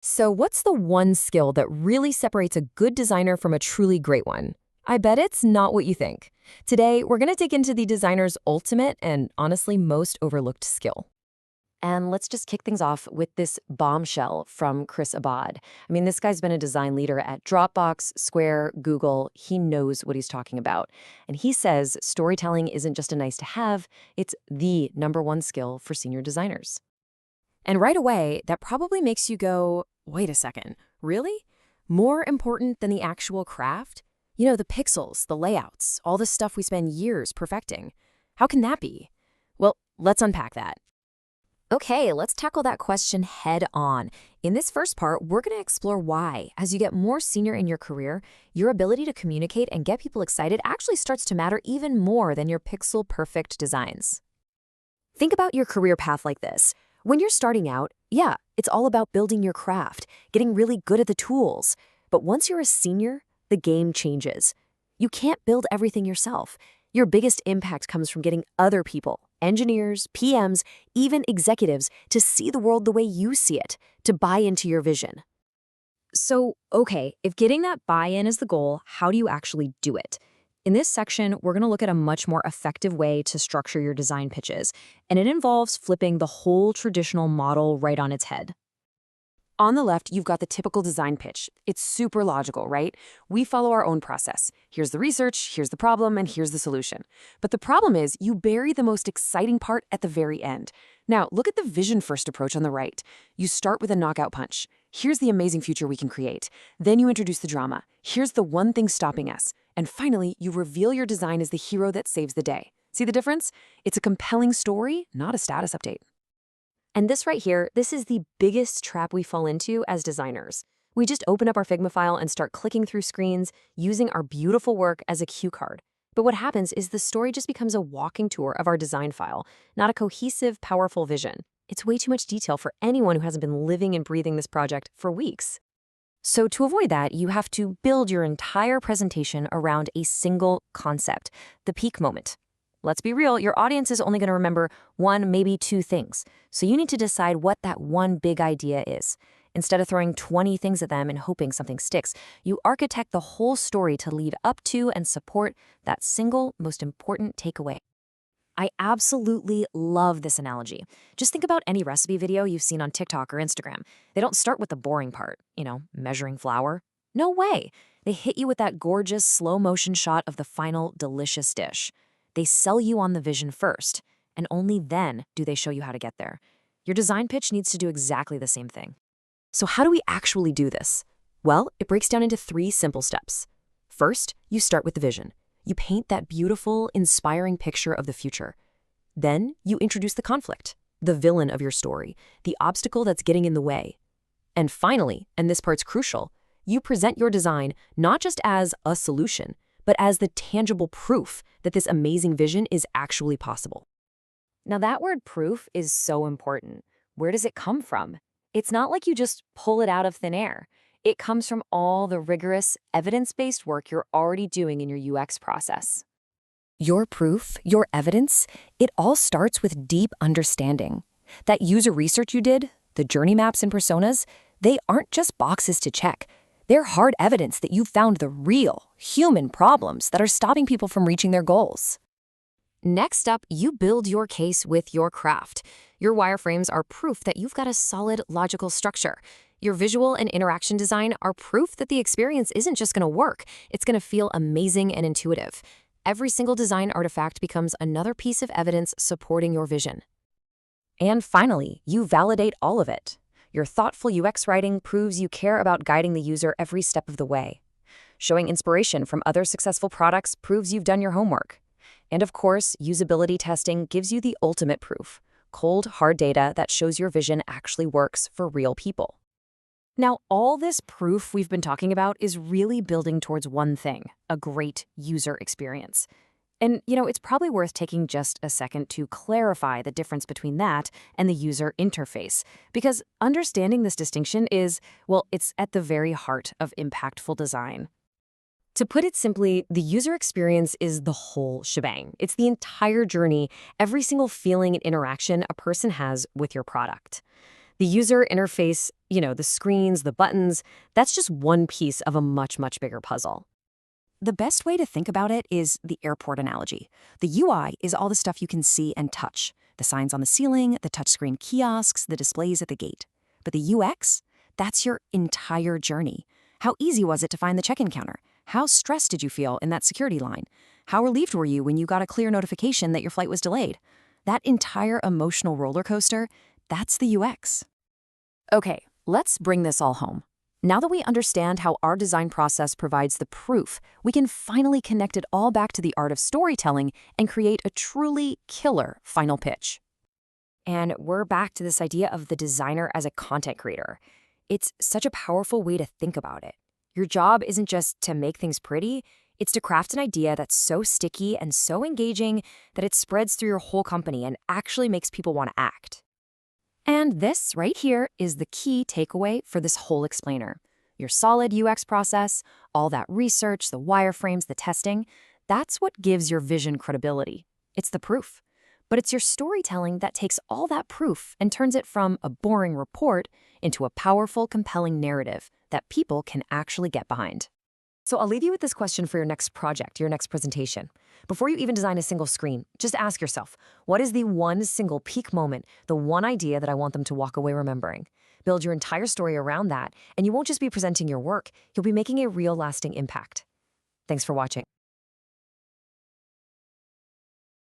So, what's the one skill that really separates a good designer from a truly great one? I bet it's not what you think. Today, we're going to dig into the designer's ultimate and honestly most overlooked skill. And let's just kick things off with this bombshell from Chris Abad. I mean, this guy's been a design leader at Dropbox, Square, Google. He knows what he's talking about. And he says storytelling isn't just a nice to have, it's the number one skill for senior designers. And right away, that probably makes you go, wait a second, really? More important than the actual craft? You know, the pixels, the layouts, all the stuff we spend years perfecting. How can that be? Well, let's unpack that. Okay, let's tackle that question head on. In this first part, we're going to explore why, as you get more senior in your career, your ability to communicate and get people excited actually starts to matter even more than your pixel-perfect designs. Think about your career path like this. When you're starting out, yeah, it's all about building your craft, getting really good at the tools. But once you're a senior, the game changes. You can't build everything yourself. Your biggest impact comes from getting other people, engineers, PMs, even executives, to see the world the way you see it, to buy into your vision. So, okay, if getting that buy-in is the goal, how do you actually do it? In this section, we're going to look at a much more effective way to structure your design pitches, and it involves flipping the whole traditional model right on its head. On the left, you've got the typical design pitch. It's super logical, right? We follow our own process. Here's the research, here's the problem, and here's the solution. But the problem is you bury the most exciting part at the very end. Now, look at the vision-first approach on the right. You start with a knockout punch. Here's the amazing future we can create. Then you introduce the drama. Here's the one thing stopping us. And finally, you reveal your design as the hero that saves the day. See the difference? It's a compelling story, not a status update. And this right here, this is the biggest trap we fall into as designers. We just open up our Figma file and start clicking through screens, using our beautiful work as a cue card. But what happens is the story just becomes a walking tour of our design file, not a cohesive, powerful vision. It's way too much detail for anyone who hasn't been living and breathing this project for weeks. So to avoid that, you have to build your entire presentation around a single concept, the peak moment. Let's be real, your audience is only going to remember one, maybe two things. So you need to decide what that one big idea is. Instead of throwing 20 things at them and hoping something sticks, you architect the whole story to lead up to and support that single most important takeaway. I absolutely love this analogy. Just think about any recipe video you've seen on TikTok or Instagram. They don't start with the boring part, measuring flour. No way. They hit you with that gorgeous slow motion shot of the final delicious dish. They sell you on the vision first, and only then do they show you how to get there. Your design pitch needs to do exactly the same thing. So how do we actually do this? Well, it breaks down into 3 simple steps. First, you start with the vision. You paint that beautiful, inspiring picture of the future. Then, you introduce the conflict, the villain of your story, the obstacle that's getting in the way. And finally, and this part's crucial, you present your design not just as a solution, but as the tangible proof that this amazing vision is actually possible. Now that word proof is so important. Where does it come from? It's not like you just pull it out of thin air. It comes from all the rigorous, evidence-based work you're already doing in your UX process. Your proof, your evidence, it all starts with deep understanding. That user research you did, the journey maps and personas, they aren't just boxes to check. They're hard evidence that you found the real, human problems that are stopping people from reaching their goals. Next up, you build your case with your craft. Your wireframes are proof that you've got a solid, logical structure. Your visual and interaction design are proof that the experience isn't just going to work, it's going to feel amazing and intuitive. Every single design artifact becomes another piece of evidence supporting your vision. And finally, you validate all of it. Your thoughtful UX writing proves you care about guiding the user every step of the way. Showing inspiration from other successful products proves you've done your homework. And of course, usability testing gives you the ultimate proof, cold, hard data that shows your vision actually works for real people. Now, all this proof we've been talking about is really building towards one thing, a great user experience. And, it's probably worth taking just a second to clarify the difference between that and the user interface, because understanding this distinction is, well, it's at the very heart of impactful design. To put it simply, the user experience is the whole shebang. It's the entire journey, every single feeling and interaction a person has with your product. The user interface, the screens, the buttons, that's just one piece of a much, much bigger puzzle. The best way to think about it is the airport analogy. The UI is all the stuff you can see and touch. The signs on the ceiling, the touchscreen kiosks, the displays at the gate. But the UX? That's your entire journey. How easy was it to find the check-in counter? How stressed did you feel in that security line? How relieved were you when you got a clear notification that your flight was delayed? That entire emotional roller coaster, that's the UX. Okay, let's bring this all home. Now that we understand how our design process provides the proof, we can finally connect it all back to the art of storytelling and create a truly killer final pitch. And we're back to this idea of the designer as a content creator. It's such a powerful way to think about it. Your job isn't just to make things pretty, it's to craft an idea that's so sticky and so engaging that it spreads through your whole company and actually makes people want to act. And this right here is the key takeaway for this whole explainer. Your solid UX process, all that research, the wireframes, the testing, that's what gives your vision credibility. It's the proof. But it's your storytelling that takes all that proof and turns it from a boring report into a powerful, compelling narrative that people can actually get behind. So I'll leave you with this question for your next project, your next presentation. Before you even design a single screen, just ask yourself, what is the one single peak moment, the one idea that I want them to walk away remembering? Build your entire story around that, and you won't just be presenting your work, you'll be making a real lasting impact. Thanks for watching.